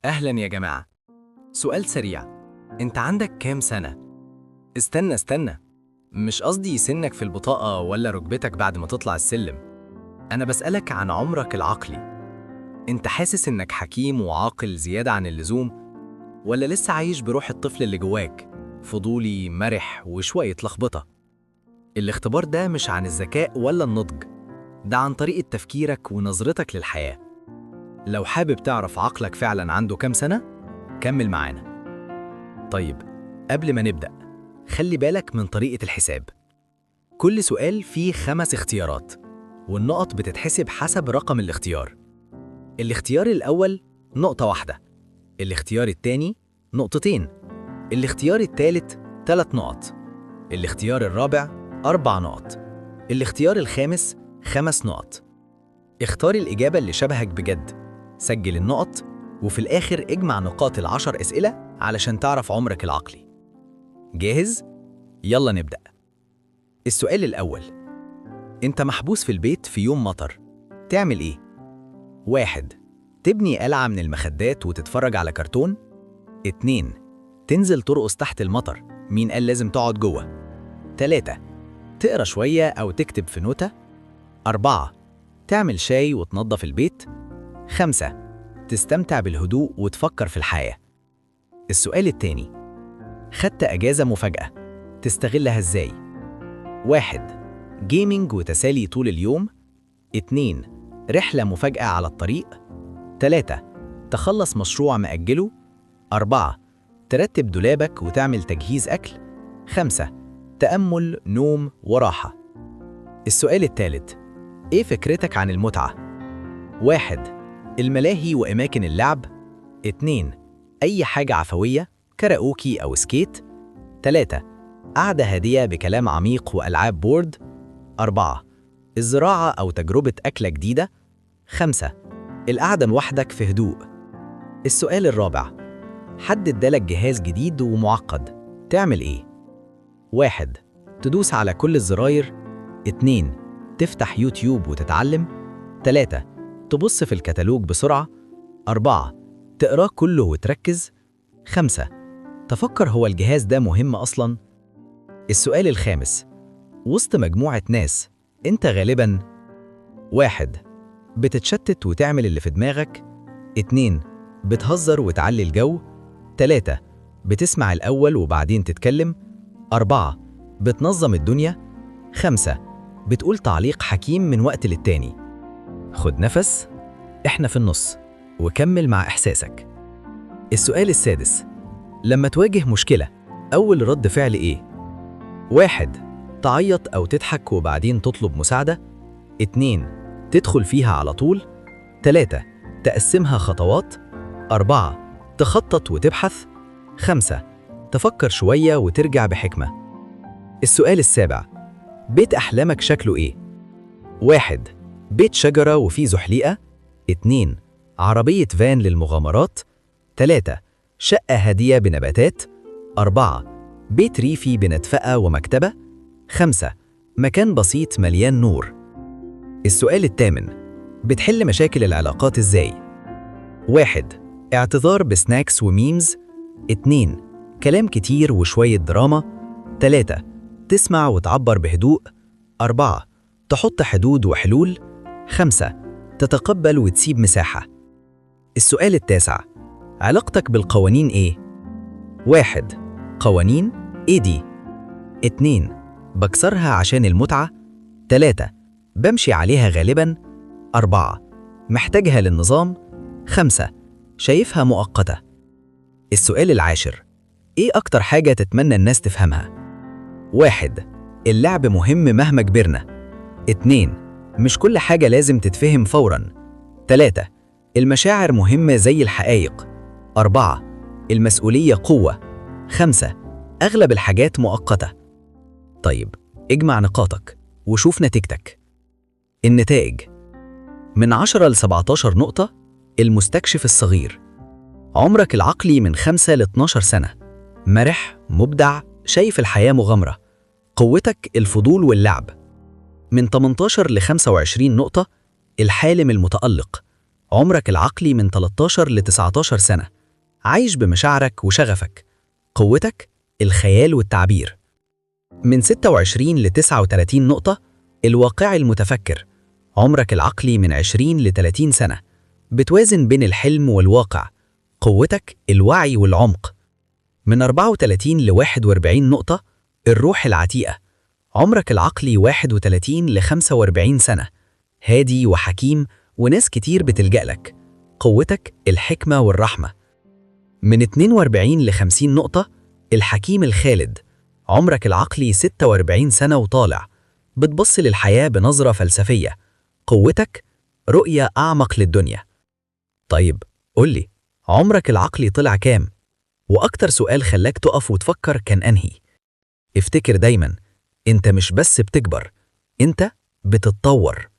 أهلا يا جماعة. سؤال سريع، أنت عندك كام سنة؟ استنى، مش قصدي سنك في البطاقة ولا ركبتك بعد ما تطلع السلم. أنا بسألك عن عمرك العقلي. أنت حاسس إنك حكيم وعاقل زيادة عن اللزوم، ولا لسه عايش بروح الطفل اللي جواك، فضولي مرح وشوية لخبطة؟ الاختبار ده مش عن الذكاء ولا النضج، ده عن طريقة تفكيرك ونظرتك للحياة. لو حابب تعرف عقلك فعلا عنده كام سنة، كمل معانا. طيب، قبل ما نبدأ، خلي بالك من طريقة الحساب. كل سؤال فيه 5 اختيارات، والنقط بتتحسب حسب رقم الاختيار. الاختيار الأول نقطة واحدة، الاختيار التاني نقطتين، الاختيار التالت 3 نقط، الاختيار الرابع 4 نقط، الاختيار الخامس 5 نقط. اختار الإجابة اللي شبهك بجد، سجل النقط، وفي الآخر اجمع نقاط ال10 أسئلة علشان تعرف عمرك العقلي. جاهز؟ يلا نبدأ. السؤال الأول، أنت محبوس في البيت في يوم مطر، تعمل إيه؟ 1. تبني قلعة من المخدات وتتفرج على كرتون. 2. تنزل ترقص تحت المطر، مين قال لازم تقعد جوه؟ 3. تقرأ شوية أو تكتب في نوتة. 4. تعمل شاي وتنظف البيت. 5. تستمتع بالهدوء وتفكر في الحياة. السؤال التاني، خدت أجازة مفاجأة، تستغلها إزاي؟ 1. جيمينج وتسالي طول اليوم. 2. رحلة مفاجأة على الطريق. 3. تخلص مشروع مأجله. 4. ترتب دولابك وتعمل تجهيز أكل. 5. تأمل، نوم وراحة. السؤال الثالث، إيه فكرتك عن المتعة؟ 1. الملاهي وأماكن اللعب. 2. أي حاجة عفوية، كاراوكي أو سكيت. 3. قعدة هادية بكلام عميق وألعاب بورد. 4. الزراعة أو تجربة أكلة جديدة. 5. القعدة لوحدك في هدوء. السؤال الرابع، حد ادالك جهاز جديد ومعقد، تعمل إيه؟ 1. تدوس على كل الزراير. 2. تفتح يوتيوب وتتعلم. 3. تبص في الكتالوج بسرعة. 4. تقراه كله وتركز. 5. تفكر هو الجهاز ده مهم أصلاً؟ السؤال الخامس، وسط مجموعة ناس، أنت غالباً 1. بتتشتت وتعمل اللي في دماغك. 2. بتهزر وتعلي الجو. 3. بتسمع الأول وبعدين تتكلم. 4. بتنظم الدنيا. 5. بتقول تعليق حكيم من وقت للتاني. خد نفس، إحنا في النص، وكمل مع إحساسك. السؤال السادس، لما تواجه مشكلة، أول رد فعل إيه؟ 1. تعيط أو تضحك وبعدين تطلب مساعدة. 2. تدخل فيها على طول. 3. تقسمها خطوات. 4. تخطط وتبحث. 5. تفكر شوية وترجع بحكمة. السؤال السابع، بيت أحلامك شكله إيه؟ 1. بيت شجرة وفيه زحليقة. 2. عربية فان للمغامرات. 3. شقة هادية بنباتات. 4. بيت ريفي بندفأة ومكتبة. 5. مكان بسيط مليان نور. السؤال الثامن، بتحل مشاكل العلاقات إزاي؟ 1. اعتذار بسناكس وميمز. 2. كلام كتير وشوية دراما. 3. تسمع وتعبر بهدوء. 4. تحط حدود وحلول. 5. تتقبل وتسيب مساحة. السؤال التاسع، علاقتك بالقوانين إيه؟ 1. قوانين، إيه دي؟ 2. بكسرها عشان المتعة. 3. بمشي عليها غالباً. 4. محتاجها للنظام. 5. شايفها مؤقتة. السؤال العاشر، إيه أكتر حاجة تتمنى الناس تفهمها؟ 1. اللعب مهم مهما كبرنا. 2. مش كل حاجة لازم تتفهم فوراً. 3. المشاعر مهمة زي الحقائق. 4. المسؤولية قوة. 5. أغلب الحاجات مؤقتة. طيب، اجمع نقاطك وشوف نتيجتك. النتائج من 10 ل 17 نقطة، المستكشف الصغير. عمرك العقلي من 5 ل 12 سنة، مرح، مبدع، شايف الحياة مغامرة. قوتك الفضول واللعب. من 18 ل 25 نقطة، الحالم المتألق، عمرك العقلي من 13 ل 19 سنة، عايش بمشاعرك وشغفك. قوتك الخيال والتعبير. من 26 ل 39 نقطة، الواقعي المتفكر. عمرك العقلي من 20 ل 30 سنة، بتوازن بين الحلم والواقع. قوتك الوعي والعمق. من 34 ل 41 نقطة، الروح العتيقة. عمرك العقلي 31 ل 45 سنة، هادي وحكيم وناس كتير بتلجأ لك. قوتك الحكمة والرحمة. من 42 ل 50 نقطة، الحكيم الخالد. عمرك العقلي 46 سنة وطالع، بتبص للحياة بنظرة فلسفية. قوتك رؤية أعمق للدنيا. طيب قولي، عمرك العقلي طلع كام؟ وأكتر سؤال خلاك تقف وتفكر كان أنهي؟ افتكر دايما، انت مش بس بتكبر، انت بتتطور.